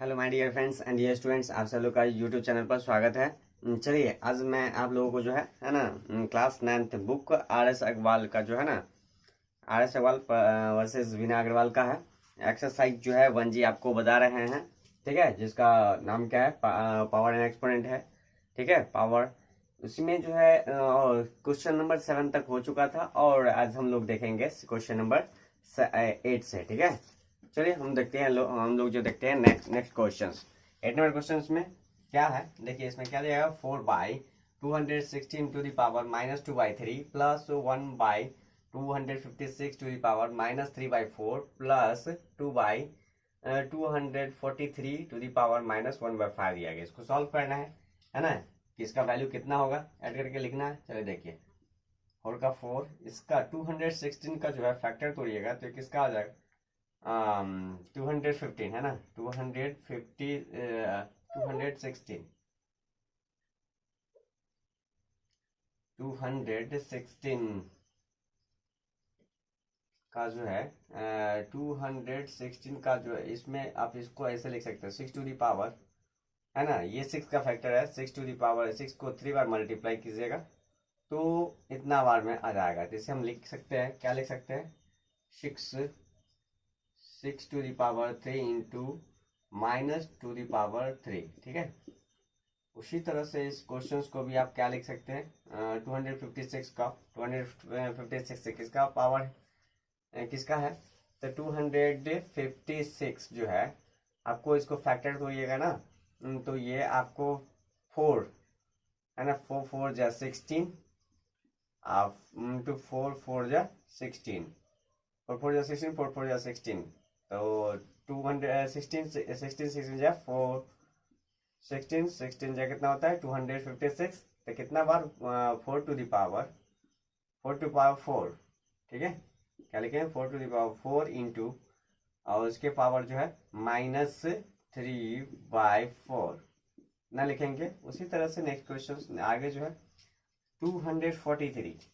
Hello my dear friends and dear students, आप सब लोग का यूट्यूब चैनल पर स्वागत है। चलिए आज मैं आप लोगों को जो है ना class 9th book R S Agarwal का जो है ना R S Agarwal versus Veena Agarwal का है एक्सरसाइज जो है 1G आपको बता रहे हैं। ठीक है, जिसका नाम क्या है, पावर एंड एक्सपोनेंट है। ठीक है, पावर उसमें जो है क्वेश्चन नंबर 7 तक हो चुका था और आज हम लोग देखेंगे क्वेश्चन नंबर 8 से। ठीक है, चलिए हम देखते हैं हम लोग जो देखते हैं नेक्स्ट क्वेश्चन 8 नंबर क्वेश्चन में क्या है। देखिए इसमें क्या दिया 4/216 टू द पावर -2/3 प्लस 1/256 टू द पावर -3/4 प्लस 2/243 टू द पावर -1/5 दिया गया। इसको सॉल्व करना है ना। कि इसका वैल्यू कितना होगा ऐड करके लिखना है। चलिए देखिए 4 का 4, इसका 216 का जो है फैक्टर तोड़िएगा तो किसका आ जाएगा 215 है ना। 216 का जो है 216 का जो है, इसमें आप इसको ऐसे लिख सकते हो 6 टू दी पावर है ना। ये 6 का फैक्टर है, 6 टू दी पावर 6 को 3 बार मल्टीप्लाई कीजिएगा तो इतना बार में आ जाएगा। तो इसे हम लिख सकते हैं, क्या लिख सकते हैं 6 to the power 3 into -2 the power 3। ठीक है, उसी तरह से इस क्वेश्चंस को भी आप क्या लिख सकते हैं 256 का 256 किसका पावर किसका है तो 256 जो है आपको इसको फैक्टर करिएगा ना तो ये आपको 4 है ना। 4 4 जा 16 आप इंटू 4 4 जा 16 4 4 जा 16 4 4 जा 16 तो 216 16 जा 4 16 16 जा कितना होता है 256 तो कितना बार 4 टू द पावर 4। ठीक है, क्या लिखें 4 टू द पावर 4 इंटू और उसके पावर जो है -3/4 ना लिखेंगे। उसी तरह से नेक्स्ट क्वेश्चन आगे जो है 243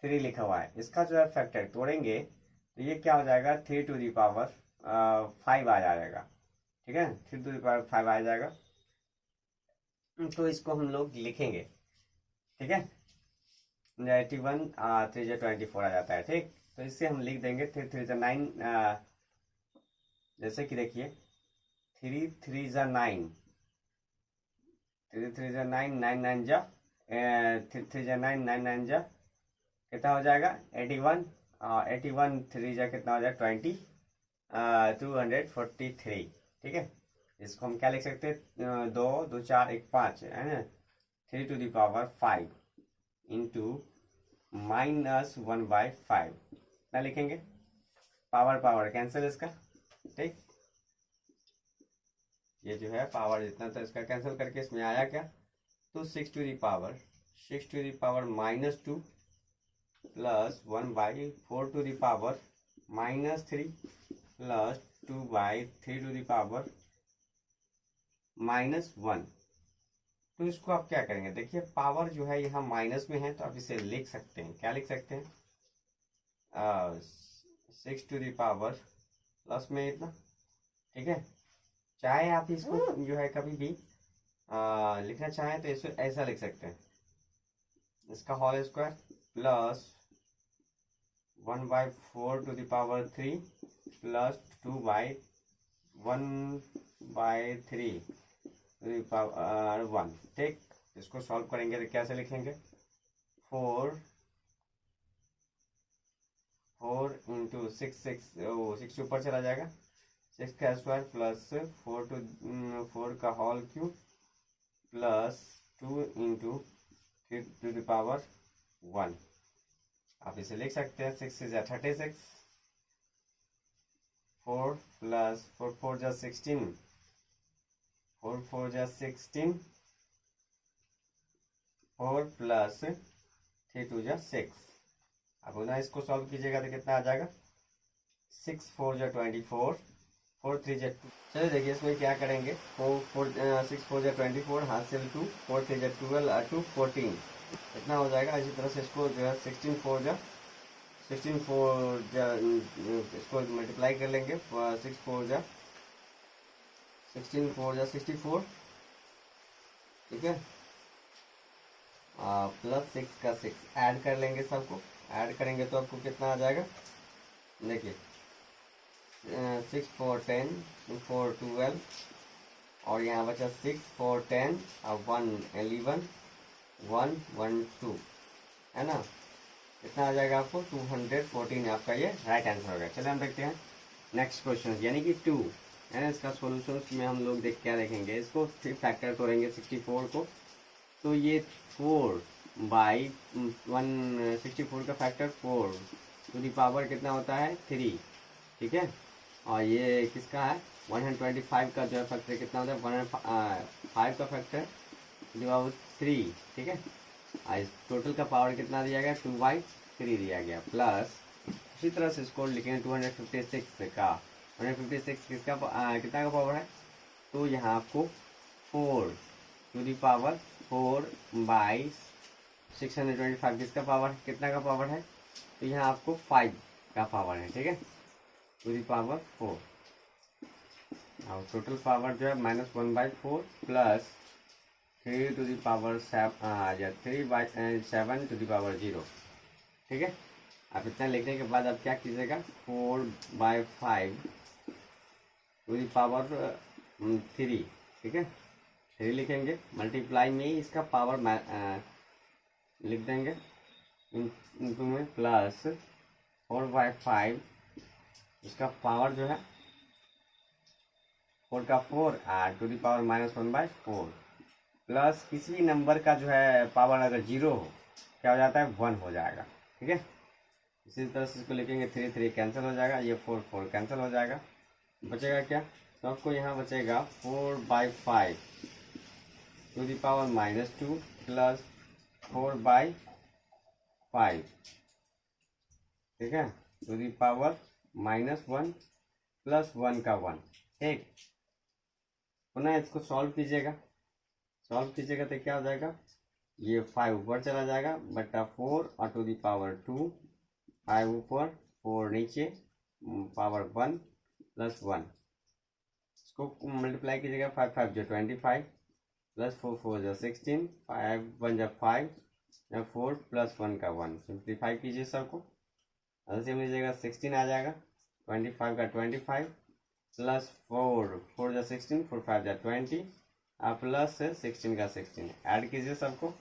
लिखा हुआ है। इसका जो है फैक्टर तोड़ेंगे तो ये क्या हो जाएगा 3 टू द पावर 5 आ जाएगा। ठीक है, 3 टू द पावर 5 आ जाएगा तो इसको हम लोग लिखेंगे। ठीक है, 81 3 जा 24 आ जाता है। ठीक, तो इससे हम लिख देंगे 3 3 जा 9 जैसे कि देखिए 3 3 जा 9 3 3 जा 9 9 9 जा 3 जा 9 9 9 जा कितना हो जाएगा 81 81 3 जा कितना हो जाएगा 20 243। ठीक है, इसको हम क्या लिख सकते हैं 2 2 4 1 5 है ना 3 टू द पावर 5 इंटू -1/5 ना लिखेंगे। पावर कैंसिल इसका। ठीक, ये जो है पावर जितना था इसका कैंसिल करके इसमें आया क्या तो 6 टू द पावर -2 प्लस 1/4 टू द पावर -3 प्लस 2/3 टू द पावर -1। तो इसको आप क्या करेंगे देखिए पावर जो है यहाँ माइनस में है तो आप इसे लिख सकते हैं, क्या लिख सकते हैं 6 टू द पावर प्लस में इतना। ठीक है, चाहे आप इसको जो है कभी भी लिखना चाहें तो इसे ऐसा लिख सकते हैं इसका whole square plus 1/4 to the power 3 plus 2/1/3 to the power 1। ठीक, इसको सॉल्व करेंगे तो कैसे लिखेंगे 4 इंटू 6 ऊपर चला जाएगा 6 का स्क्वायर प्लस 4 का whole cube plus 2 into 3 to the power 1। आप इसे लिख सकते हैं 6 से 36 4 प्लस 4 4 जा 16 4 4 जा 16 4 प्लस 3 2 जा 6। अब ना इसको सॉल्व कीजिएगा तो कितना आ जाएगा 6 4 जा 24 4 3 जा 2। चलिए देखिए इसमें क्या करेंगे 6 4 जा 24 हासिल 2 4 3 जा 12 2 14 इतना हो जाएगा। इसी तरह से इसको जो है 16 4 जा 16 4 इसको मल्टीप्लाई कर लेंगे, 6 4 जा 16 4 जा 64, ठीक है, प्लस 6 का 6 ऐड कर लेंगे, सबको ऐड करेंगे तो आपको कितना आ जाएगा, देखिए 6 4 10 4 12 और यहाँ बचा 6 4 10 और 1 11 1 1 2, है ना, कितना आ जाएगा आपको 214, आपका ये राइट आंसर होगा। चलिए हम देखते हैं नेक्स्ट क्वेश्चन, यानी कि 2 है ना, इसका सॉल्यूशन में हम लोग क्या देखेंगे, इसको फिर फैक्टर करेंगे 64 को, तो ये 4 बाई 164 का फैक्टर 4 टू दी पावर कितना होता है 3, ठीक है, और ये किसका है 125 का जो है फैक्टर कितना होता है 105 का फैक्टर टू दी पावर 3, ठीक है, टोटल का पावर कितना दिया गया 2/3 दिया गया, प्लस उसी तरह से इसको लिखेंगे 256 का 156 किसका कितना का पावर है, तो यहाँ आपको 4 टू दी पावर 4/625 किसका पावर कितना का पावर है, तो यहाँ आपको 5 का पावर है, ठीक है, टू दी पावर 4, और टोटल पावर जो है -1/4 plus 3 to the power 3/7 to the power 0, ठीक है। अब इतना लिखने के बाद अब क्या कीजिएगा 4/5 टू दी पावर 3, ठीक है, 3 लिखेंगे, मल्टीप्लाई में इसका पावर लिख देंगे इनटू में प्लस 4/5 इसका पावर जो है 4 का 4 टू दी पावर -1/4 प्लस किसी भी नंबर का जो है पावर अगर 0 हो क्या हो जाता है 1 हो जाएगा, ठीक है। इसी तरह से इसको लिखेंगे 3 3 कैंसिल हो जाएगा, ये 4 4 कैंसिल हो जाएगा, बचेगा क्या, तो आपको यहाँ बचेगा 4/5 टू दी पावर -2 प्लस 4/5, ठीक है, टू दी पावर -1 प्लस 1 का 1, ठीक। पुनः इसको सॉल्व कीजिएगा तो क्या हो जाएगा, ये 5 ऊपर चला जाएगा बटा 4 और टू दी पावर 2, 5 ऊपर 4 नीचे पावर 1 प्लस 1, इसको मल्टीप्लाई कीजिएगा 5 5 जो 25 प्लस 4 4 जो 16, 5 1 जो 5 या 4 प्लस 1 का 1, सिंप्लीफाई कीजिए सबको, ऐसे लीजिएगा 16 आ जाएगा, 25 का 25 प्लस 4 4 जो 16 4 5 जो 20 प्लस 16 का 16, ऐड कीजिए सबको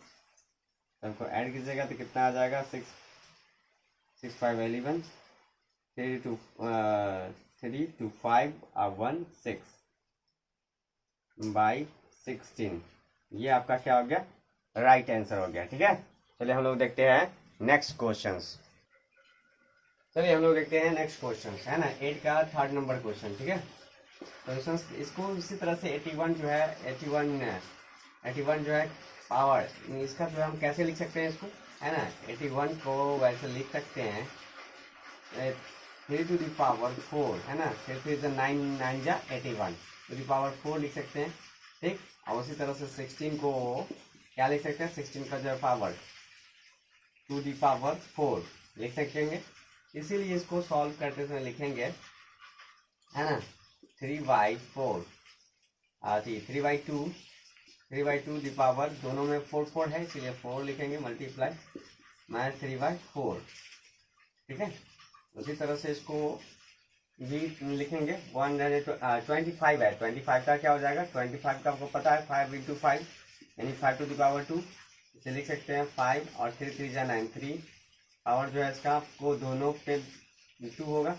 ऐड कीजिएगा तो कितना आ जाएगा 6 6 5 11 3 2 5 1 6 बाई 16, ये आपका क्या हो गया राइट आंसर हो गया, ठीक है। चलिए हम लोग देखते हैं नेक्स्ट क्वेश्चंस, है ना 8 का 3rd नंबर क्वेश्चन, ठीक है। क्वेश्चंस इसको इसी तरह से 81 जो है 81 जो है पावर, इसका जो हम कैसे लिख सकते हैं इसको, है ना 81 को वैसे लिख सकते हैं 3 टू दी पावर 4, है ना, फिर 9 9 जा 81 टू दी पावर 4 लिख सकते हैं, ठीक। और उसी तरह से 16 को क्या लिख सकते हैं 16 का जो है पावर टू दी पावर 4 लिख सकेंगे, इसीलिए इसको सॉल्व करते समय लिखेंगे, है ना 3/4 3/2 दी पावर, दोनों में 4 4 है इसलिए 4 लिखेंगे, मल्टीप्लाई -3/4, ठीक है। उसी तरह से इसको भी लिखेंगे 25 है, 25 का क्या हो जाएगा 25 का आपको पता है 5 × 5 यानी 5 टू दी पावर 2, इसे लिख सकते हैं 5 और 3 3 जा 9 3, पावर जो है इसका आपको दोनों पे 2 होगा,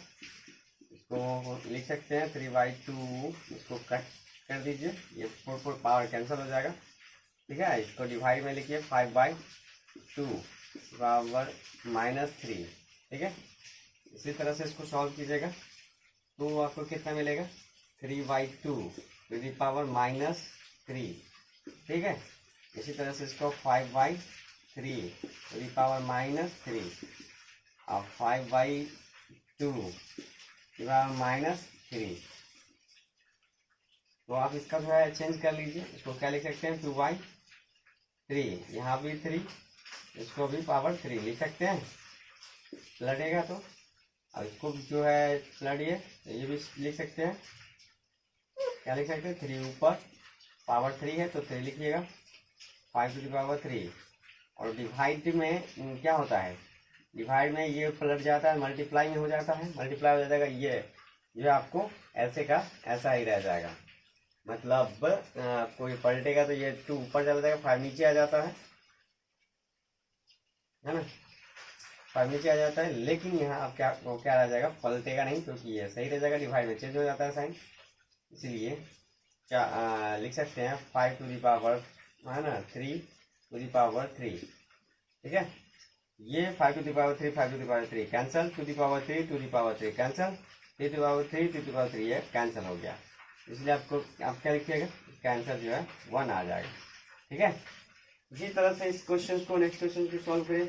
इसको लिख सकते हैं 3/2, इसको कट कर दीजिए, ये 4 4 पावर कैंसिल हो जाएगा, ठीक है। इसको डिवाइड में लिखिए 5/2 पावर -3, ठीक है। इसी तरह से इसको सॉल्व कीजिएगा तो आपको कितना मिलेगा 3/2 टू दी पावर -3, ठीक है। इसी तरह से इसको 5/3 टू दी पावर -3 और 5/2 टू दी पावर -3, तो आप इसका जो है चेंज कर लीजिए, इसको क्या लिख सकते हैं 2/3, यहाँ भी 3, इसको भी पावर 3 लिख सकते हैं, पलटेगा तो अब इसको जो है पलटिए, ये भी लिख सकते हैं। क्या लिख सकते हैं, 3 ऊपर पावर 3 है तो 3 लिखिएगा, 5 टू द पावर 3। और डिवाइड में क्या होता है, डिवाइड में ये पलट जाता है, मल्टीप्लाई में हो जाता है, मल्टीप्लाई हो जाएगा, ये जो आपको ऐसे का ऐसा ही रह जाएगा। मतलब कोई पलटेगा तो ये 2 ऊपर चला जाएगा, 5 नीचे आ जाता है ना, 5 नीचे आ जाता है। लेकिन यहाँ आप क्या रह जाएगा, पलटेगा नहीं क्योंकि ये सही रह जाएगा, डिवाइड में चेंज हो जाता है साइन। इसीलिए क्या लिख सकते हैं 5 टू द पावर है ना 3 टू द पावर 3, ठीक है। ये 5 to the power 3 5 to the power 3 cancel, to the power 3 to the power 3 cancel, 3 to the power 3 to the power 3 ये कैंसिल हो गया। इसलिए आपको आप क्या लिखिएगा, कैंसिल जो है 1 आ जाएगा, ठीक है। इसी तरह से इस क्वेश्चन को नेक्स्ट क्वेश्चन को सॉल्व करें।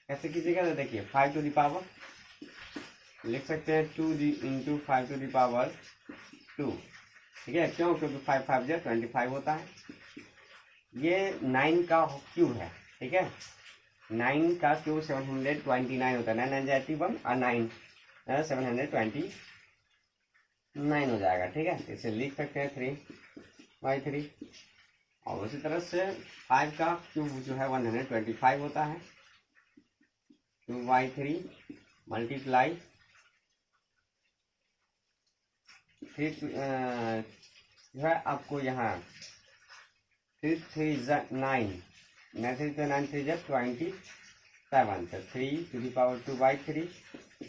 कैसे कीजिएगा, तो देखिए 5 टू द पावर लिख सकते हैं 2 इंटू 5 टू द पावर 2, ठीक है। क्यों, क्योंकि 5 5 जो 25 होता है। ये 9 का क्यूब है, ठीक है। 9 का क्यूब 729 होता है, 9 9 81 और 9 729 हो जाएगा, ठीक है। इसे लिख सकते हैं 3/3। और उसी तरह से 5 का क्यूब जो है 125 होता है, 2/3 मल्टीप्लाई 3 जो है आपको यहाँ 3 3 9 9 3 9 3 27, तो 3 to the power 2/3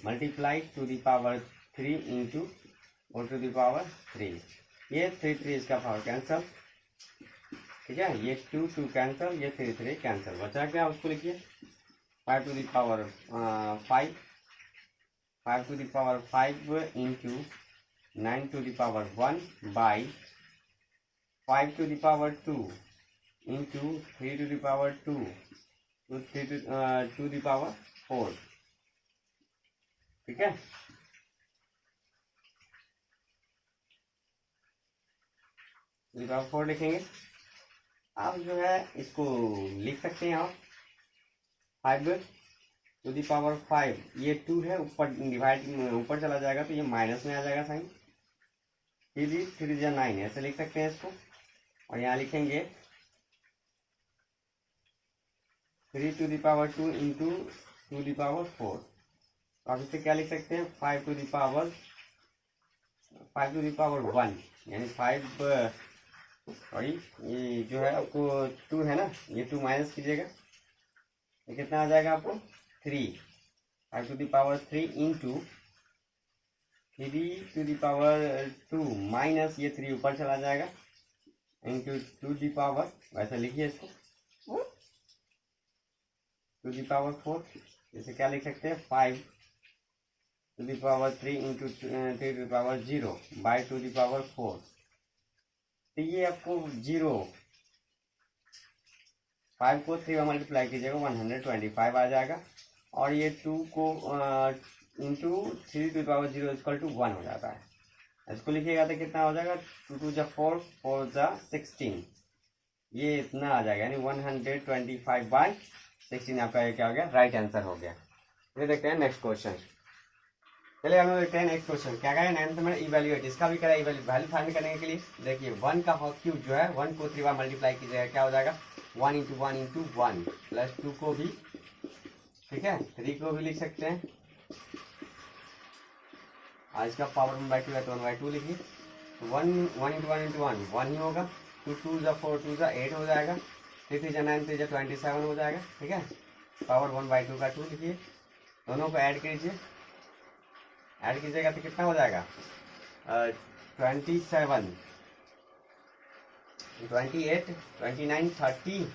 multiply to the power 3 into 4 to the power 3। ये 3 3 इसका पावर कैंसल, ठीक है। ये 2 2 कैंसल, ये 3 3 कैंसल, बचा क्या उसको लिखिए 5 to the power 5 5 to the power 5 into 9 to the power 1 by 5 to the power 2 into 3 to the power 2 to 3 to the power 4, ठीक है। टू द पावर 4 लिखेंगे। आप जो है इसको लिख सकते हैं आप 5 टू द पावर 5, ये 2 है, ऊपर डिवाइड ऊपर चला जाएगा तो ये माइनस में आ जाएगा साइन, 3 या 9 ऐसे लिख सकते हैं इसको। और यहाँ लिखेंगे 3 to the power 2 into 2 the power 4। आप इससे क्या लिख सकते हैं 5 टू द पावर 1, यानी 5 सॉरी ये जो है आपको 2 है ना, ये 2 माइनस कीजिएगा, ये कितना आ जाएगा आपको 3। 5 to the power 3 into 3 to the power 2 minus ये 3 ऊपर चला जाएगा इंटू 2 द पावर, वैसे लिखिए इसको 2 द पावर 4। इसे क्या लिख सकते हैं 5 to the power 3 into 3 to the power 0 by 2 the power 4। तो ये आपको 0 5 को 3 में मल्टीप्लाई कीजिएगा 125 आ जाएगा, और ये 2 को into 3 to the power 0 equal to 1 हो जाता है। इसको लिखिएगा तो कितना हो जाएगा 2 2 जा 4 4 जा 16, ये इतना आ जाएगा, यानी 125/16 आपका ये क्या हो गया, राइट आंसर हो गया। फिर देखते हैं नेक्स्ट क्वेश्चन। चलिए हम लोग देखते हैं नेक्स्ट क्वेश्चन। क्या करें 9th में इवैल्यूएट, इसका भी करें वैल्यू फाइंड करने के लिए। देखिए 1 का क्यूब जो है 1 को 3 बार मल्टीप्लाई कीजिएगा, क्या हो जाएगा 1 इंटू 1 इंटू 1 प्लस 2 को भी, ठीक है, 3 को भी लिख सकते हैं। आज इसका पावर 1/2 है तो 1/2 लिखिए। 1 इंटू 1 इंटू 1 1 ही होगा, 2 2 जा 4 2 जा 8 हो जाएगा, 3 3 जा 9 3 जा 27 हो जाएगा, ठीक है। पावर 1/2 का 2 लिखिए, दोनों को ऐड कीजिए, ऐड कीजिएगा तो कितना हो जाएगा 27 28 29 30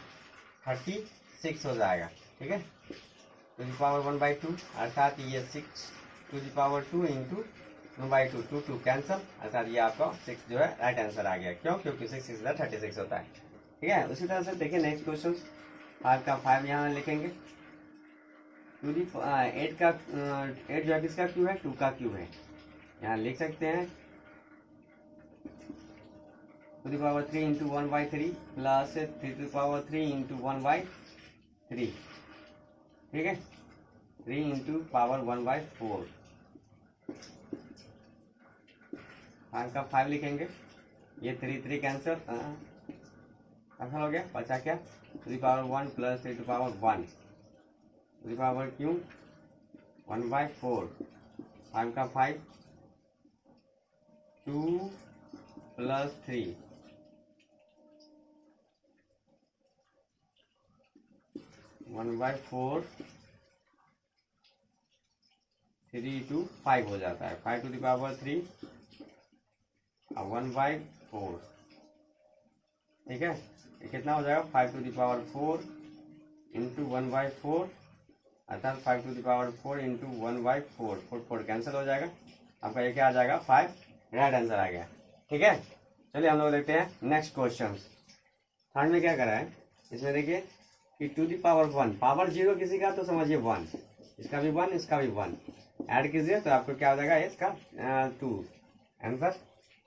36 हो जाएगा, ठीक है। टू द पावर 1/2 अर्थात ये 6 to the power 2 into 2/2 2 2 cancel, अर्थात ये आपका 6 जो है राइट आंसर आ गया। क्यों, क्योंकि 6 6 36 होता है, ठीक है। उसी तरह से देखिए नेक्स्ट क्वेश्चन 5 का 5 यहाँ लिखेंगे। 8 का 8 जो है किसका क्यूब है 2 का क्यूब है, यहाँ लिख सकते हैं 2 to the power 3 into 1/3 plus 3 to the power 3 into 1/3, ठीक है। 3 इंटू पावर 1/4, 5 का 5 लिखेंगे, ये 3 कैंसिल हो गया, बचा क्या 3 पावर 1 प्लस 3 टू पावर 1, 3 पावर क्यों 1/4, 5 का 5, 2 प्लस 3, 1/4, 3 to 5 हो जाता है, 5 टू द पावर 3 और 1/4, ठीक है। ये कितना हो जाएगा 5 टू द पावर 4 इंटू 1/4, अर्थात 5 to the power 4 into 1/4, 4 cancel हो जाएगा, आपका ये क्या आ जाएगा 5, राइट आंसर आ गया, ठीक है। चलिए हम लोग देखते हैं नेक्स्ट क्वेश्चन। थर्ड में क्या करा है, इसमें देखिए कि टू दी पावर 1, पावर 0 किसी का तो समझिए 1, इसका भी 1, इसका भी 1, ऐड कीजिए तो आपको क्या हो जाएगा इसका 2 आंसर।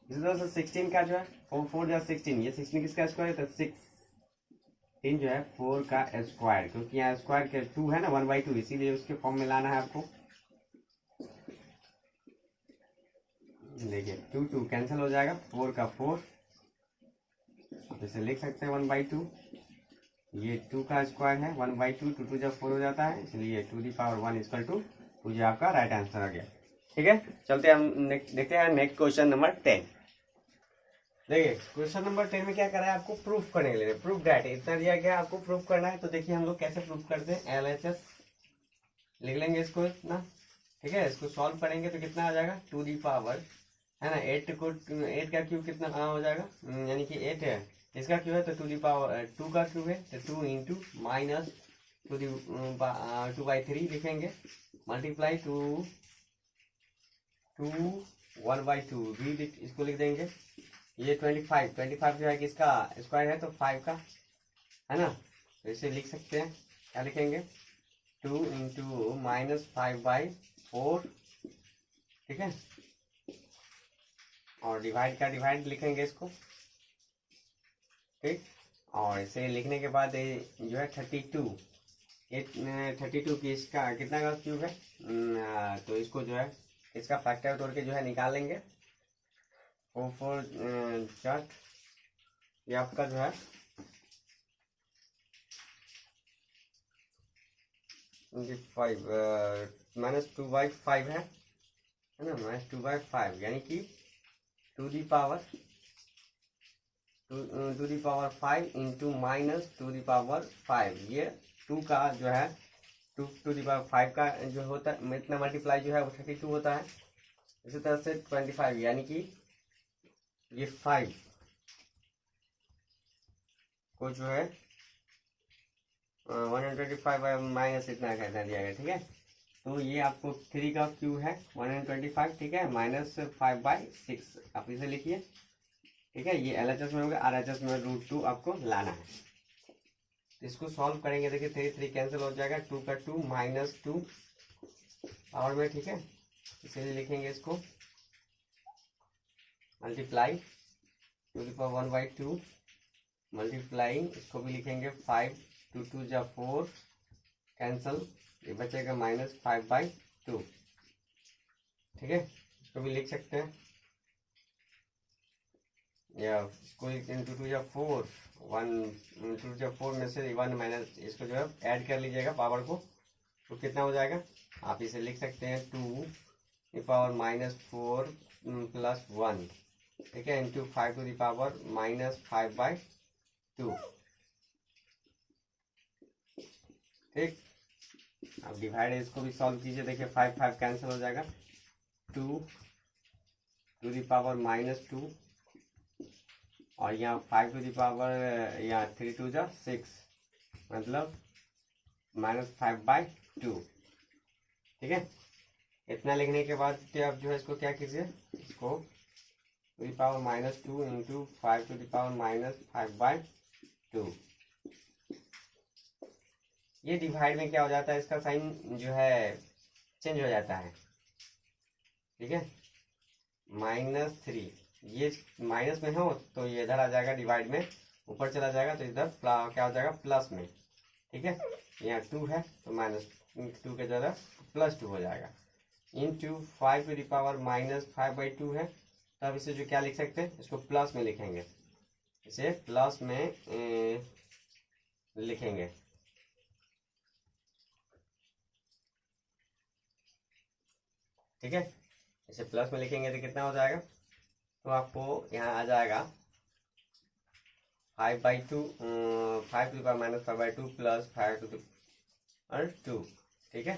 इसी तरह से 16 का जो है 4 4 जा 16, ये 16 किसका स्क्वायर है तो 16 जो है 4 का स्क्वायर, क्योंकि यहाँ स्क्वायर के 2 है ना 1/2, इसीलिए उसके फॉर्म में लाना है आपको। देखिए 2 कैंसिल हो जाएगा, 4 का 4, आप इसे लिख सकते हैं 1/2, ये 2 का स्क्वायर है 1/2, 2 2 जब 4 हो जाता है, इसलिए 2 दी पावर 1 इक्वल टू 2, ये आपका राइट आंसर आ गया, ठीक है। चलते हम देखते हैं नेक्स्ट क्वेश्चन नंबर 10। देखिए क्वेश्चन नंबर 10 में क्या करा है, आपको प्रूफ करने के लिए, प्रूफ दैट इतना दिया गया, आपको प्रूफ करना है। तो देखिए हम लोग कैसे प्रूफ करते हैं, LHS लिख लेंगे इसको ना, ठीक है। इसको सॉल्व करेंगे तो कितना आ जाएगा 2 दी पावर है ना 8 को 8 का क्यूब कितना हो जाएगा, यानी कि 8 है, इसका क्यूब है तो 2 दी पावर 2 का क्यूब है तो 2 इंटू माइनस 2/3 लिखेंगे, मल्टीप्लाई 2 1/2 भी इसको लिख देंगे। ये 25 जो है किसका स्क्वायर है तो 5 का है ना, तो इसे लिख सकते हैं, क्या लिखेंगे 2 इंटू माइनस 5/4, ठीक है। और डिवाइड का डिवाइड लिखेंगे इसको, ठीक। और इसे लिखने के बाद जो है 32 की इसका कितना का क्यूब है, तो इसको जो है इसका फैक्टर तोड़ के जो है निकाल लेंगे, 4 4 चार्ट, ये आपका जो है माइनस 2/5 है ना, माइनस 2/5 यानी कि 2 the power 5 into minus 2 the power 5, ये 2 का जो है 2 दी पावर 5 का जो होता है इतना मल्टीप्लाई जो है वो 32 होता है। इसी तरह से 25 यानी कि ये 5 को जो है 125 माइनस इतना कहना दिया गया, ठीक है। तो ये आपको 3 का क्यूब है 125, ठीक है, माइनस 5/6 आप इसे लिखिए, ठीक है। ये LHS में होगा, RHS में √2 आपको लाना है। इसको सॉल्व करेंगे, देखिए 3 कैंसिल हो जाएगा, 2 का 2 माइनस 2 पावर में, ठीक है। इसीलिए लिखेंगे इसको मल्टीप्लाई 2 की पावर 1/2 मल्टीप्लाइंग, इसको भी लिखेंगे 5 2 2 जा 4 कैंसल, ये बचेगा माइनस 5/2, ठीक है। इसको भी लिख सकते हैं, या इसको 2 2 जा 4 1 2 जा 4 में से 1 माइनस इसको जो है ऐड कर लीजिएगा पावर को, तो कितना हो जाएगा, आप इसे लिख सकते हैं 2 की पावर -4 प्लस 1, ठीक है, इंटू 5 टू दी पावर -5/2, ठीक। अब डिवाइड इसको भी सॉल्व कीजिए, देखिए 5 5 कैंसिल हो जाएगा, 2 टू दी पावर -2 और यहाँ 5 टू दी पावर यहाँ 3 2 जा 6 मतलब -5/2, ठीक है। इतना लिखने के बाद आप जो है इसको क्या कीजिए, इसको to the power -2 into 5 to the power -5/2, ये डिवाइड में क्या हो जाता है, इसका साइन जो है चेंज हो जाता है, ठीक है। -3 ये माइनस में हो तो ये इधर आ जाएगा, डिवाइड में ऊपर चला जाएगा तो इधर क्या हो जाएगा प्लस में, ठीक है, यहाँ 2 है तो -2 के जगह +2 हो जाएगा, इंटू 5 टू द पावर -5/2 है, तब इसे जो क्या लिख सकते हैं, इसको प्लस में लिखेंगे, इसे प्लस में लिखेंगे। ठीक है, इसे प्लस में लिखेंगे तो कितना हो जाएगा, तो आपको यहाँ आ जाएगा 5/2 5 to the power -5/2 plus 5 to the 2। ठीक है,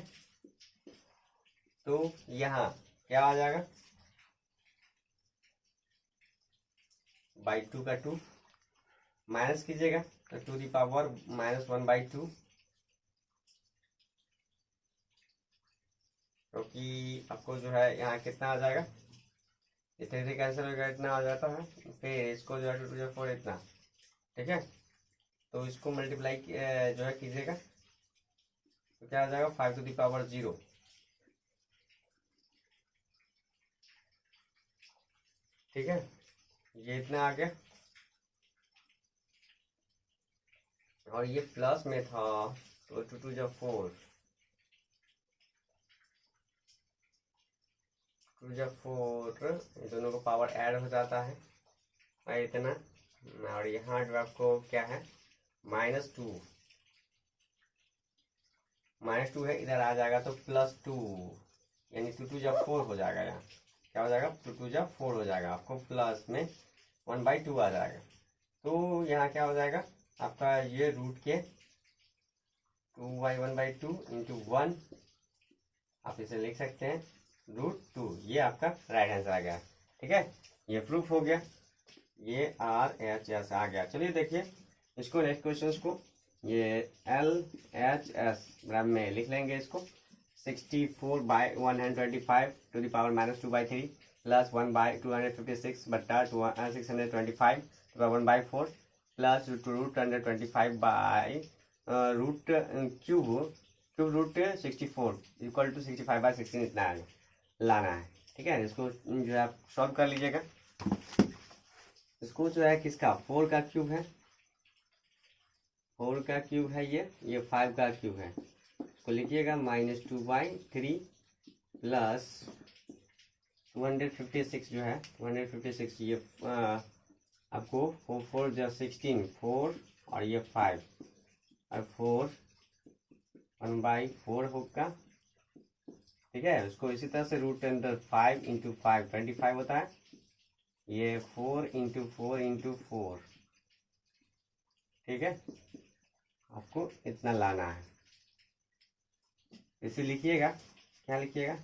तो यहाँ क्या आ जाएगा, (2 का 2 माइनस कीजिएगा तो टू दी पावर -1/2, क्योंकि आपको जो है यहाँ कितना आ जाएगा, इतने से कैंसिल हो गया, इतना आ जाता है, फिर इसको जो है 2 टू 4 इतना। ठीक है, तो इसको मल्टीप्लाई जो है कीजिएगा तो क्या आ जाएगा 5 टू दी पावर 0। ठीक है, ये इतना आ गया, और ये प्लस में था तो 2 टू 4 2 जब 4 ये दोनों को पावर ऐड हो जाता है और इतना, और यहाँ जो आपको क्या है -2 है, इधर आ जाएगा तो +2, यानी 2 टू जब 4 हो जाएगा, यहाँ क्या हो जाएगा 2 टू जब 4 हो जाएगा, आपको प्लस में 1/2 आ जाएगा। तो यहाँ क्या हो जाएगा आपका, ये रूट के 2/1/2 इंटू 1, आप इसे लिख सकते हैं √2, ये आपका राइट आंसर आ गया। ठीक है, ये प्रूफ हो गया, ये RHS आ गया। चलिए देखिए इसको, नेक्स्ट क्वेश्चन को, ये LHS बराबर में लिख लेंगे इसको, 64/125 टू द पावर -2/3 प्लस 1/256 बट्टा 625 to power 1/4 plus √125 by root cube root 64 equal to 65/16 इतना लाना है। ठीक है, इसको जो है आप सॉल्व कर लीजिएगा। इसको जो है किसका 4 का क्यूब है, 4 का क्यूब है, ये 5 का क्यूब है, इसको लिखिएगा -2/3 प्लस 256 जो है 256, ये आपको 4 जो 16 4 और ये 5 और 4 1/4 होगा। ठीक है, उसको इसी तरह से रूट अंदर 5 इंटू 5 25 होता है, ये 4 इंटू 4 इंटू 4। ठीक है, आपको इतना लाना है, इसे लिखिएगा, क्या लिखिएगा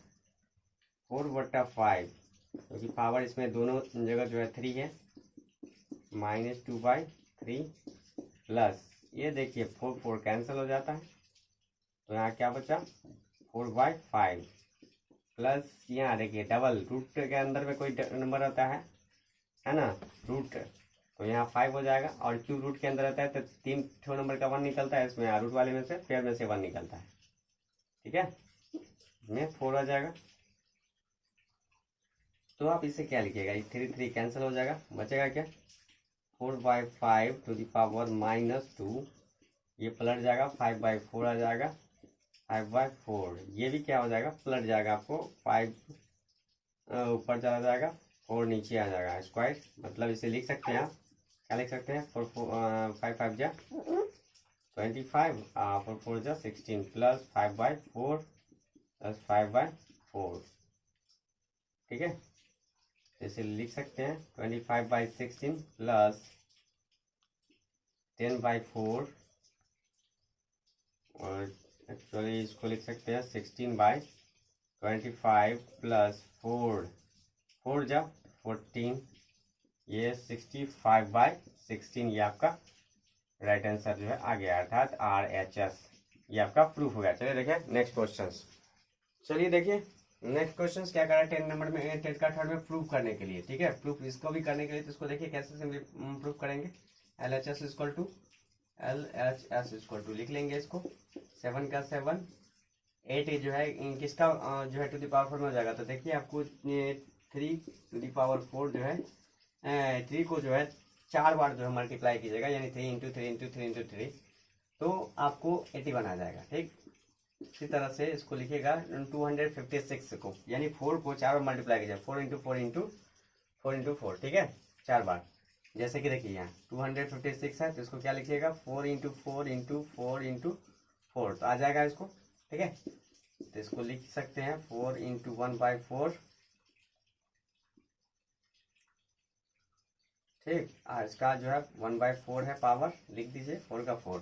4/5, क्योंकि पावर इसमें दोनों जगह जो है 3 है, -2/3 प्लस ये देखिए 4 कैंसिल हो जाता है, तो यहाँ क्या बचा 4/5 प्लस यहाँ देखिए डबल रूट के अंदर में कोई नंबर रहता है ना रूट, तो यहाँ 5 हो जाएगा, और क्यूब रूट के अंदर रहता है तो 3 नंबर का 1 निकलता है, इसमें रूट वाले में से पेयर में से 1 निकलता है। ठीक है, इसमें 4 आ जाएगा, तो आप इसे क्या लिखिएगा, ये 3 कैंसिल हो जाएगा, बचेगा क्या 4/5 टू द पावर -2, ये पलट जाएगा 5/4 आ जाएगा, 5/4 ये भी क्या हो जाएगा पलट जाएगा, आपको 5 ऊपर चला जाएगा, 4 नीचे आ जाएगा स्क्वायर, मतलब इसे लिख सकते हैं आप, क्या लिख सकते हैं 5 5 जा 25 4 4 जा 16 प्लस 5/4 प्लस 5/4। ठीक है, इसे लिख सकते हैं 25/16 प्लस 10/4, और एक्चुअली इसको लिख सकते हैं 16/25 प्लस 4 जा 14, ये 65/16, ये आपका राइट आंसर जो है आ गया, अर्थात RHS, ये आपका प्रूफ हो गया। चलिए देखिए नेक्स्ट क्वेश्चन, चलिए देखिए नेक्स्ट क्वेश्चन क्या कर रहा है 10 नंबर में, 10 का थर्ड में प्रूफ करने के लिए। ठीक है, प्रूफ इसको भी करने के लिए, तो इसको देखिए कैसे प्रूफ करेंगे, LHS इक्वल टू लिख लेंगे इसको, 7 का 7 8 जो है किसका जो है टू द पावर 4 में हो जाएगा, तो देखिए आपको 3 टू द पावर 4 जो है 3 को जो है 4 बार जो है मल्टीप्लाई कीजिएगा, यानी 3 इंटू 3 इंटू 3 इंटू 3, तो आपको 81 आ जाएगा। ठीक, इसी तरह से इसको लिखिएगा 256 को, यानी 4 को 4 बार मल्टीप्लाई कीजिए, 4 इंटू 4 इंटू 4 इंटू 4, ठीक है, 4 बार। जैसे कि देखिए यहाँ 256 है, तो इसको क्या लिखिएगा 4 इंटू 4 इंटू 4 इंटू 4, तो आ जाएगा इसको। ठीक है, तो इसको लिख सकते हैं 4 इंटू 1/4। ठीक, इसका जो है 1/4 है पावर, लिख दीजिए 4 का 4।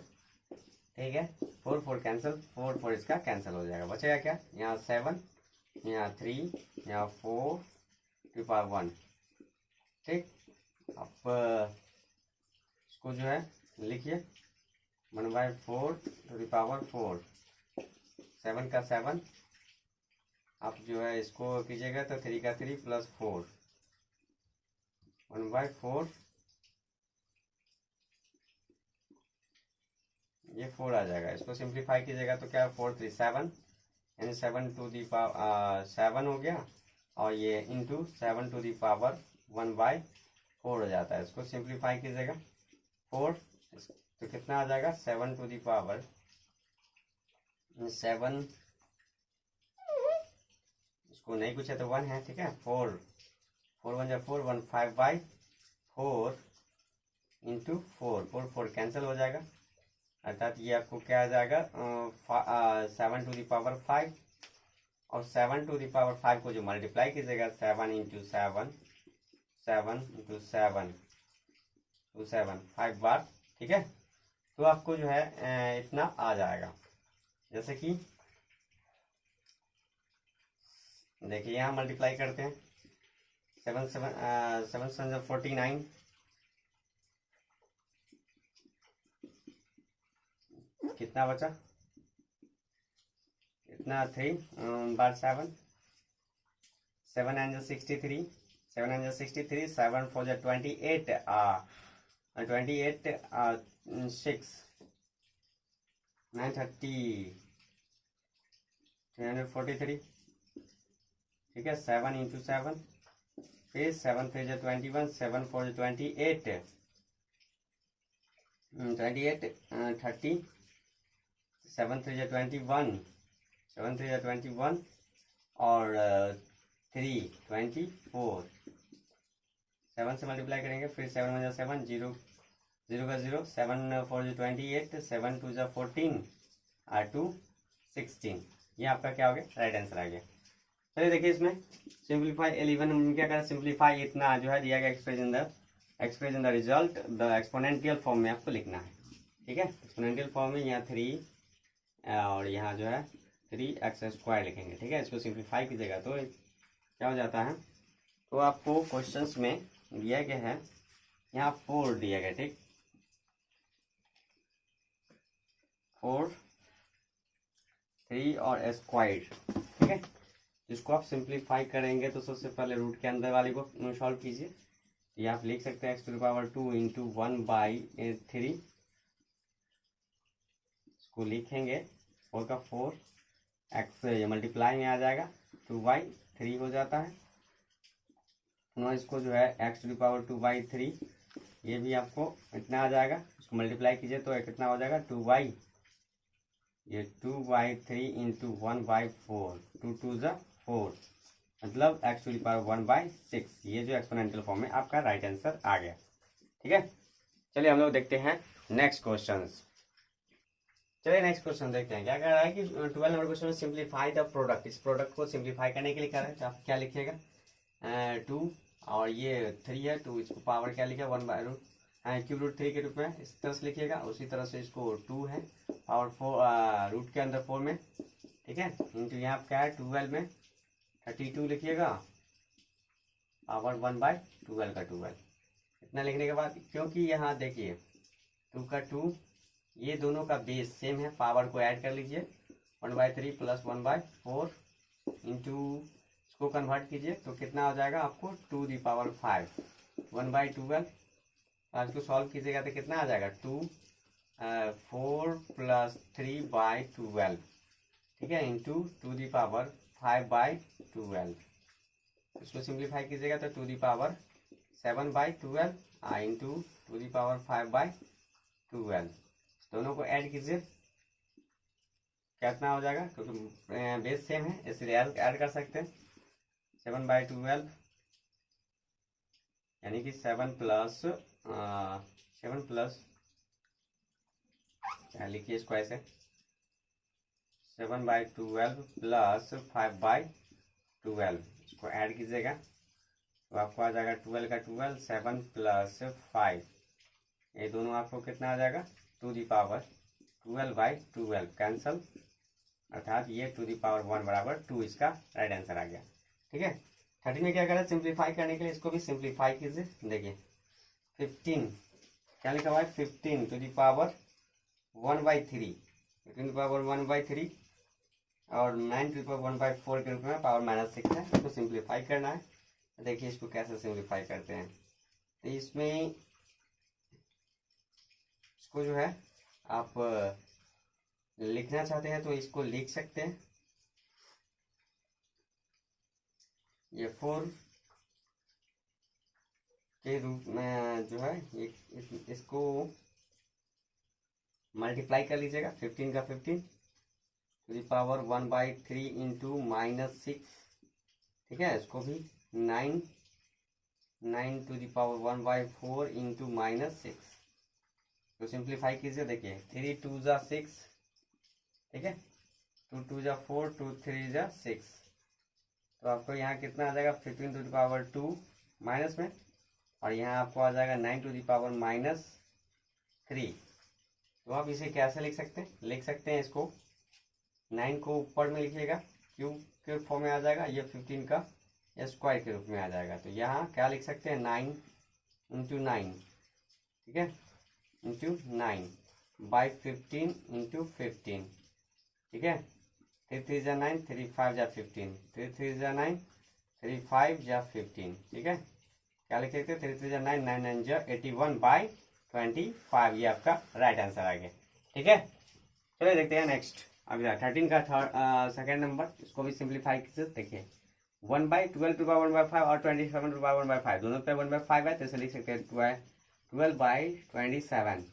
ठीक है, 4 कैंसिल, 4 इसका कैंसिल हो जाएगा, बचेगा क्या, यहाँ 7, यहाँ 3, यहाँ 4 टू पावर 1। ठीक, अब इसको जो है लिखिए 1/4 टू द पावर 4, 7 का 7, आप जो है इसको कीजिएगा तो 3 का 3 प्लस 4, 1/4, ये 4 आ जाएगा। इसको सिंप्लीफाई कीजिएगा तो क्या 4 3 7, यानी 7 टू दी पावर 7 हो गया, और ये इंटू 7 टू दी पावर 1/4 हो जाता है। इसको सिंप्लीफाई कीजिएगा 4, तो कितना आ जाएगा 7 टू दी पावर 7, इसको नहीं कुछ है तो 1 है। ठीक है, 4 1 जा 4, 1 5/4 इंटू 4 कैंसिल हो जाएगा, अर्थात ये आपको क्या आ जाएगा 7 टू दी पावर 5, और 7 टू दी पावर 5 को जो मल्टीप्लाई कीजिएगा 7 इंटू 7, 7 इंटू 7 टू 7, 5 बार। ठीक है, तो आपको जो है इतना आ जाएगा। जैसे कि देखिए यहाँ मल्टीप्लाई करते हैं 7 7 49, कितना बचा, इतना 3 बार 7, 7 एंड 63, 7 एंड 63, 7 4 28, 28 6 930 343। ठीक है, 7 इंटू 7, फिर 7 3 21, 7 4 28 30, 7 3 21, 7 3 21, और 3 24, 7 से मल्टीप्लाई करेंगे, फिर 7 1 7, 0 0 का 0, 7 4 28, 7 2 14, और 2 16। ये आपका क्या हो गया, राइट आंसर आ गया। चलिए देखिए इसमें सिंप्लीफाई 11, हम क्या करें, सिंप्लीफाई इतना जो है दिया गया express in the result the exponential form में आपको लिखना है। ठीक है, एक्सपोनेंशियल फॉर्म में यहाँ 3 और यहाँ जो है 3x² लिखेंगे। ठीक है, इसको सिंप्लीफाई कीजिएगा तो क्या हो जाता है, तो आपको क्वेश्चंस में दिया गया है यहाँ 4 दिया गया। ठीक, 4 3 और स्क्वायर। ठीक है, इसको आप सिंप्लीफाई करेंगे तो सबसे पहले रूट के अंदर वाले को सॉल्व कीजिए। ये आप लिख सकते हैं x to the power 2 into 1/3, इसको लिखेंगे 4 का 4, x ये मल्टीप्लाई में आ जाएगा 2/3 हो जाता है। ना इसको जो है x टू द पावर 2/3, ये भी आपको इतना आ जाएगा, इसको मल्टीप्लाई कीजिए तो कितना हो जाएगा 2/3 इंटू 1/4, 2 2 जा 4, मतलब x टू द पावर 1/6। ये जो एक्सपोनेंशियल फॉर्म में आपका राइट आंसर आ गया। ठीक है, चलिए हम लोग देखते हैं नेक्स्ट क्वेश्चन। चलिए नेक्स्ट क्वेश्चन देखते हैं, क्या कह रहा है कि 12 नंबर क्वेश्चन में सिंप्लीफाई द प्रोडक्ट। इस प्रोडक्ट को सिंप्लीफाई करने के लिए कह रहा है, तो आप क्या लिखिएगा 2 और ये 3 है, तो इसको पावर क्या लिखा 1/√, क्यूब रूट 3 के रूप में इस तरह से लिखिएगा। उसी तरह से इसको 2 है पावर 4 रूट के अंदर 4 में। ठीक है, इंटू यहाँ क्या है 12 में 32 लिखिएगा, पावर 1/12 का 12। इतना लिखने के बाद, क्योंकि यहाँ देखिए 2 का 2, ये दोनों का बेस सेम है, पावर को ऐड कर लीजिए 1/3 प्लस 1/4 इंटू, इसको कन्वर्ट कीजिए तो कितना हो जाएगा आपको 2 दी पावर 5 1/12। आज को सॉल्व कीजिएगा तो कितना आ जाएगा 4 प्लस 3/12। ठीक है, इंटू 2 दी पावर 5/12। इसको सिंप्लीफाई कीजिएगा तो 2 the power 7/12 into 2 the power 5/12। दोनों को ऐड कीजिए, कितना हो जाएगा, क्योंकि बेस सेम है इसलिए ऐड कर सकते हैं। 7/12 यानी कि 7 प्लस लिखिए इसको ऐसे, 7/12 प्लस 5/12, इसको ऐड कीजिएगा तो आपको आ जाएगा 12 का 12, 7 प्लस 5, ये दोनों आपको कितना आ जाएगा 2 12/12 कैंसल, अर्थात ये 2 बराबर 2 इसका राइट आंसर आ गया। ठीक है, 30 में क्या करें, सिंप्लीफाई करने के लिए इसको भी सिंप्लीफाई कीजिए। देखिए 15 क्या लिखा हुआ है, 15 टू दी पावर 1/3, 1/3 और 9 टू दी पावर 1/4 के रूप में पावर -6 है, इसको सिंप्लीफाई करना है। देखिए इसको कैसे सिंप्लीफाई करते हैं, तो इसमें इसको जो है आप लिखना चाहते हैं तो इसको लिख सकते हैं, ये 4 के रूप में जो है इसको मल्टीप्लाई कर लीजिएगा, 15 का 15 टू दी पावर 1/3 इंटू -6, ठीक है, इसको भी 9 टू दी पावर 1/4 इंटू -6, तो सिंप्लीफाई कीजिए। देखिए 3 2 जा 6, ठीक है, 2 2 जा 4, 2 3 जा 6, तो आपको यहाँ कितना आ जाएगा 15 टू दी पावर 2 माइनस में, और यहाँ आपको आ जाएगा 9 टू दी पावर -3। तो आप इसे कैसे लिख सकते हैं, लिख सकते हैं इसको 9 को ऊपर में लिखिएगा, क्यूब के फॉर्म में आ जाएगा, ये 15 का स्क्वायर के रूप में आ जाएगा। तो यहाँ क्या लिख सकते हैं 9 इंटू 9, ठीक है, इंटू 9/15 इंटू 15, ठीक है, 3 3 जा 9, 3 5 जा 15, 3 3 जा 9, 3 5 जा 15, ठीक है, क्या लिख सकते हैं 3 3 जा 9, 9 9 जा 81/25, ये आपका राइट आंसर आ गया। ठीक है, चलिए देखते हैं नेक्स्ट अगला 13 का सेकेंड नंबर, इसको भी सिंप्लीफाई कीजिए। देखिए 1/12 टू पावर 1/5 और 27 टू पावर 1/5, दोनों पे 1/5 है, तो इसे लिख सकते हैं 12/27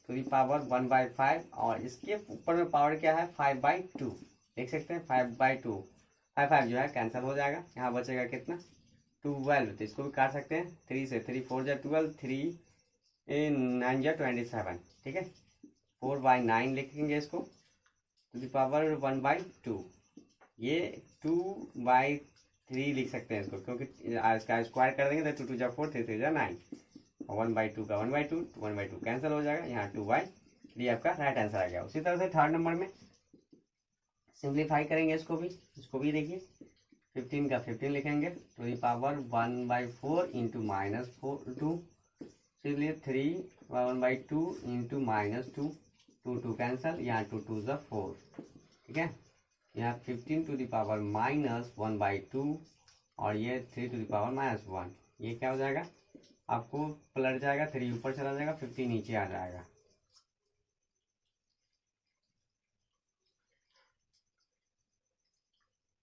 टू दी पावर 1/5, और इसके ऊपर में पावर क्या है 5/2, लिख सकते हैं 5/2, 5 5 जो है कैंसिल हो जाएगा, यहाँ बचेगा कितना 12, तो इसको भी काट सकते हैं 3 से, 3 4 जा 12, 3 9 जा 27, ठीक है, 4/9 लिखेंगे इसको टू दी पावर 1/2, ये 2/3 लिख सकते हैं इसको, क्योंकि इसका स्क्वायर कर देंगे तो 2 2 जा 4, 3 3 जा 9, 1/2 का 1/2, 1/2 कैंसिल हो जाएगा, यहाँ 2/3 आपका राइट आंसर आ गया। उसी तरह से थर्ड नंबर में सिंप्लीफाई करेंगे इसको भी देखिए 15 का 15 लिखेंगे टू दी पावर 1/4 इंटू -2, इसलिए 3/1/2 इंटू -2, 2 2 कैंसिल, यहाँ 2 2 जा 4, ठीक है, यहाँ 15 टू दी पावर -1/2 और ये 3 टू दी पावर -1, ये क्या हो जाएगा आपको पलट जाएगा, 3 ऊपर चला जाएगा, 15 नीचे आ जाएगा,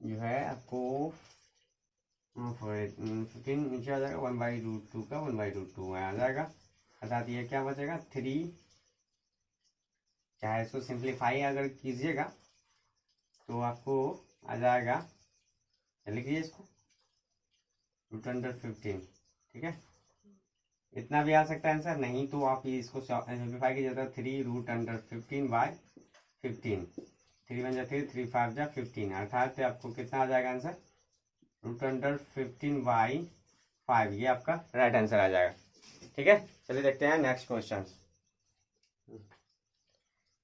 जो है आपको 15 नीचे आ जाएगा, 1/√2 का 1/√2 आ जाएगा, अर्थात ये क्या बचेगा 3, चाहे इसको सिंप्लीफाई अगर कीजिएगा तो आपको आ जाएगा, लिखिए इसको √15, ठीक है, इतना भी आ सकता है आंसर, नहीं तो आप इसको सिंप्लीफाई कीजिए तो 3√15/15, 3 1 जा 3, 3 5 जा 15, अर्थात आपको कितना आ जाएगा आंसर √15/5, ये आपका राइट आंसर आ जाएगा। ठीक है, चलिए देखते हैं नेक्स्ट क्वेश्चन।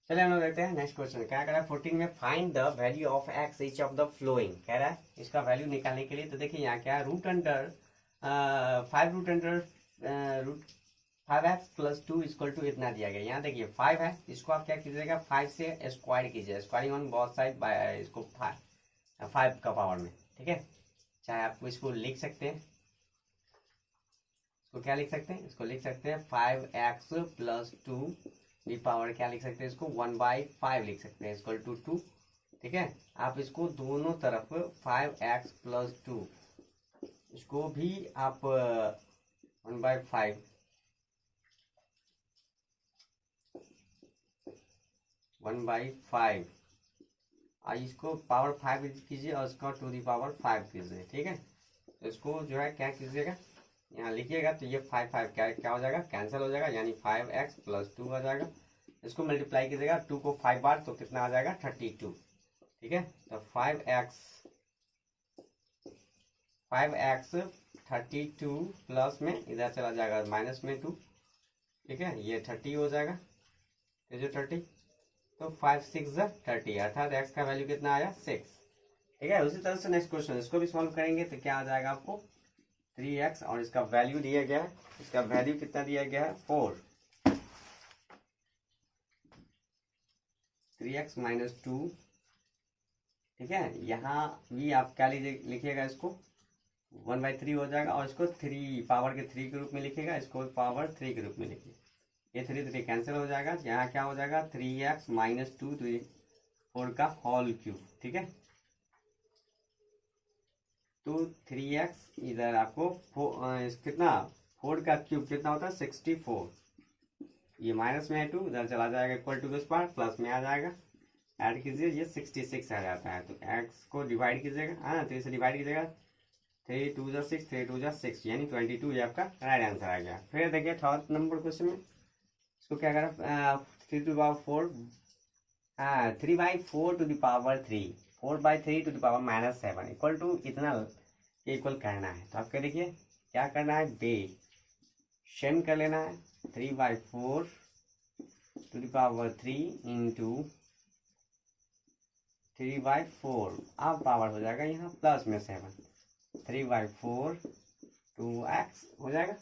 चलिए हम लोग देखते हैं नेक्स्ट क्वेश्चन क्या कह रहा है 14 में, find the value of x each of the flowing, कह रहा है इसका वैल्यू निकालने के लिए। तो देखिए यहाँ क्या है √5x + 2 = इतना दिया गया। यहाँ देखिए 5 है, इसको आप क्या कीजिएगा 5 से स्क्वायर कीजिए, squaring on both side by इसको 5 का पावर में, ठीक है, चाहे आप इसको लिख सकते हैं, इसको क्या लिख सकते हैं, इसको लिख सकते हैं 5x + 2 दी पावर क्या लिख सकते हैं, इसको 1/5 लिख सकते हैं, = 2, ठीक है, आप इसको दोनों तरफ 5x + 2 इसको भी आप 1/5 1/5। और इसको पावर 5 कीजिए और इसका टू दी पावर 5 कीजिए, ठीक है। तो इसको जो है क्या कीजिएगा, यहाँ लिखिएगा तो ये 5 क्या हो जाएगा, कैंसिल हो जाएगा, यानी 5x + 2 आ जाएगा। इसको मल्टीप्लाई कीजिएगा 2 को 5 बार तो कितना आ जाएगा 32, ठीक है। तो 5x 32 प्लस में इधर चला जाएगा माइनस में 2, ठीक है, ये 30 हो जाएगा, ये जो 30, तो 5 6 30, अर्थात x का वैल्यू कितना आया 6, ठीक है। उसी तरह से नेक्स्ट क्वेश्चन इसको भी सॉल्व करेंगे तो क्या आ जाएगा आपको 3x, और इसका वैल्यू दिया गया है, इसका वैल्यू कितना दिया गया है 4, 3x - 2, ठीक है। यहाँ भी आप क्या लिखिएगा, इसको 1/3 हो जाएगा, और इसको 3 पावर के 3 के रूप में लिखिएगा, इसको पावर 3 के रूप में लिखिए, ये 3 कैंसिल हो जाएगा, यहाँ क्या हो जाएगा 3x - 2 तो 4 का होल क्यूब, ठीक है। तो 3x इधर आपको कितना 4 का क्यूब कितना होता है 64, ये माइनस में है 2 इधर चला जाएगा, इक्वल टू के पार प्लस में आ जाएगा, ऐड कीजिए ये 66 आ जाता है। तो x को डिवाइड कीजिएगा, हाँ 3 से डिवाइड कीजिएगा, 3 2 जा 6, 3 2 जा 6, यानी 22 ये आपका राइट आंसर आ गया। फिर देखिए थर्ड नंबर क्वेश्चन में इसको क्या करा, 3 to power 4, 3/4 to the power 3, 4/3 to the power -7 equal to इतना इक्वल करना है। तो आपको देखिए क्या करना है, बेशन कर लेना है, 3/4 टू द पावर 3 इंटू 3/4, अब पावर हो जाएगा यहाँ प्लस में 7, 3/4 2x हो जाएगा।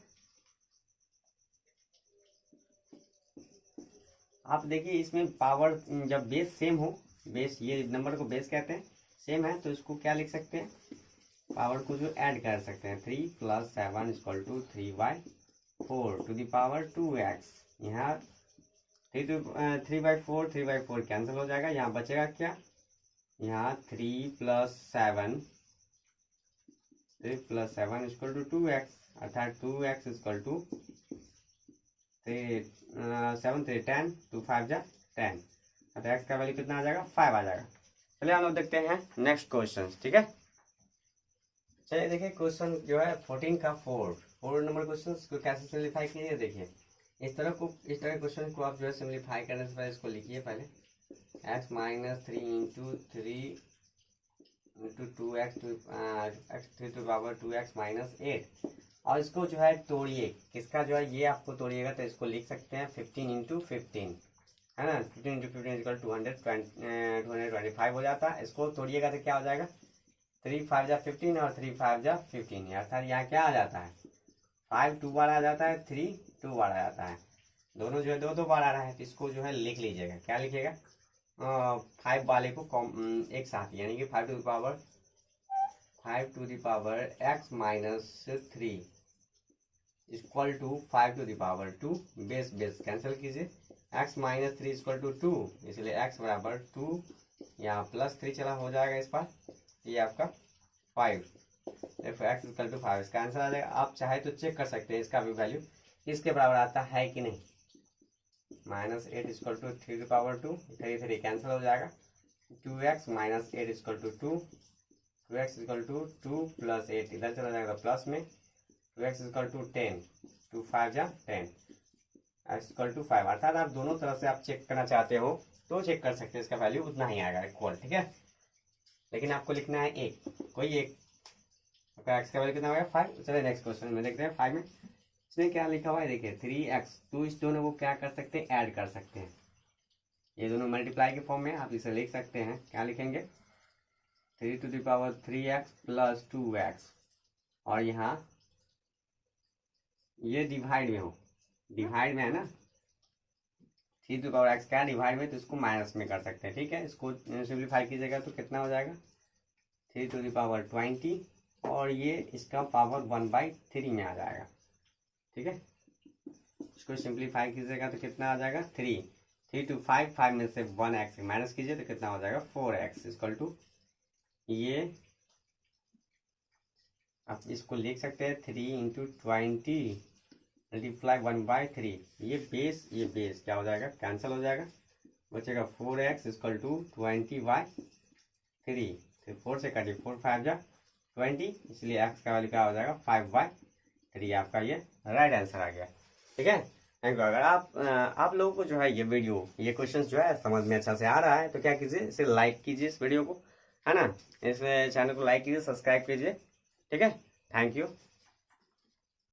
आप देखिए इसमें पावर जब बेस सेम हो, बेस ये नंबर को बेस कहते हैं, सेम है, तो इसको क्या लिख सकते हैं, पावर को जो ऐड कर सकते हैं, 3 + 7 = 3/4 टू द पावर 2x। यहाँ 3/4 कैंसिल हो जाएगा, यहाँ बचेगा क्या, यहाँ 3 + 7 = 2x, अर्थात 2x = 7 3 10, 2 5 जा 10, अर्थात x का वैल्यू कितना आ जाएगा 5 आ जाएगा। चलिए हम लोग देखते हैं नेक्स्ट क्वेश्चन, ठीक है। चलिए देखिए क्वेश्चन जो है 14 का 4 नंबर क्वेश्चन को कैसे सिम्प्लीफाई कीजिए, देखिए इस तरह क्वेश्चन को आप जो है सिम्प्लीफाई करने से पहले इसको लिखिए, पहले x - 3 × 3 × 2x x 3 to power 2x - 8, और इसको जो है तोड़िए, किसका जो है ये आपको तोड़िएगा तो इसको लिख सकते हैं 15 × 15, है ना, 15 × 15 = 225 हो जाता है। इसको तोड़िएगा तो क्या हो जाएगा, 3 5 जा 15 और 3 5 जा 15, अर्थात यहाँ क्या आ जाता है 5 2 बार आ जाता है, 3 2 बार आ जाता है, दोनों जो है 2 2 बार आ रहा है। तो इसको जो है लिख लीजिएगा, क्या लिखिएगा 5 वाले को एक साथ, यानी कि 5 to the power x - 3 equal to 5 to the power 2, base cancel कीजिए, x - 3 = 2, इसलिए x = 2, यहाँ +3 चला हो जाएगा इस पर, ये आपका 5, x = 5, इसका आंसर आ जाएगा। आप चाहे तो चेक कर सकते हैं इसका भी वैल्यू इसके बराबर आता है कि नहीं, -8 = 3 टू पावर 2, 3 कैंसिल हो जाएगा, 2x - 8 = 2, 2x = 2 + 8 इधर चला जाएगा प्लस में, 2x = 10, 2 5 जा 10, x = 5, अर्थात आप दोनों तरफ से आप चेक करना चाहते हो तो चेक कर सकते हैं, इसका वैल्यू उतना ही आएगा इक्वल, ठीक है। लेकिन आपको लिखना है एक, कोई एक, आपका x का वैल्यू कितना होगा 5। चलिए नेक्स्ट क्वेश्चन में देखते हैं 5 में इसमें क्या लिखा हुआ है, देखिए 3x, तो इस दोनों को क्या कर सकते हैं, ऐड कर सकते हैं, ये दोनों मल्टीप्लाई के फॉर्म में आप इसे लिख सकते हैं, क्या लिखेंगे 3 to the power 3x + 2x, और यहाँ ये डिवाइड में हो, डिवाइड में है ना, 3 टू द पावर x क्या डिवाइड में, तो इसको माइनस में कर सकते हैं, ठीक है। इसको सिंप्लीफाई कीजिएगा तो कितना हो जाएगा 3 टू द पावर 20, और ये इसका पावर 1/3 में आ जाएगा, ठीक है। इसको सिंप्लीफाई कीजिएगा तो कितना आ जाएगा 3 to 5 में से 1x माइनस कीजिए तो कितना हो जाएगा 4x = ये आप इसको लिख सकते हैं 3 × 20 × 1/3, ये बेस क्या हो जाएगा कैंसिल हो जाएगा, बचेगा 4x इक्वल टू 20/3। फिर 4 से काटिए, 4 5 जा 20, इसलिए x का वैल्यू क्या हो जाएगा 5/3। आपका ये राइट आंसर आ गया। ठीक है, थैंक यू। अगर आप लोगों को जो है ये वीडियो, ये क्वेश्चन जो है समझ में अच्छा से आ रहा है तो क्या कीजिए, इसे लाइक कीजिए इस वीडियो को, है ना। इस चैनल को लाइक कीजिए, सब्सक्राइब कीजिए। ठीक है, थैंक यू।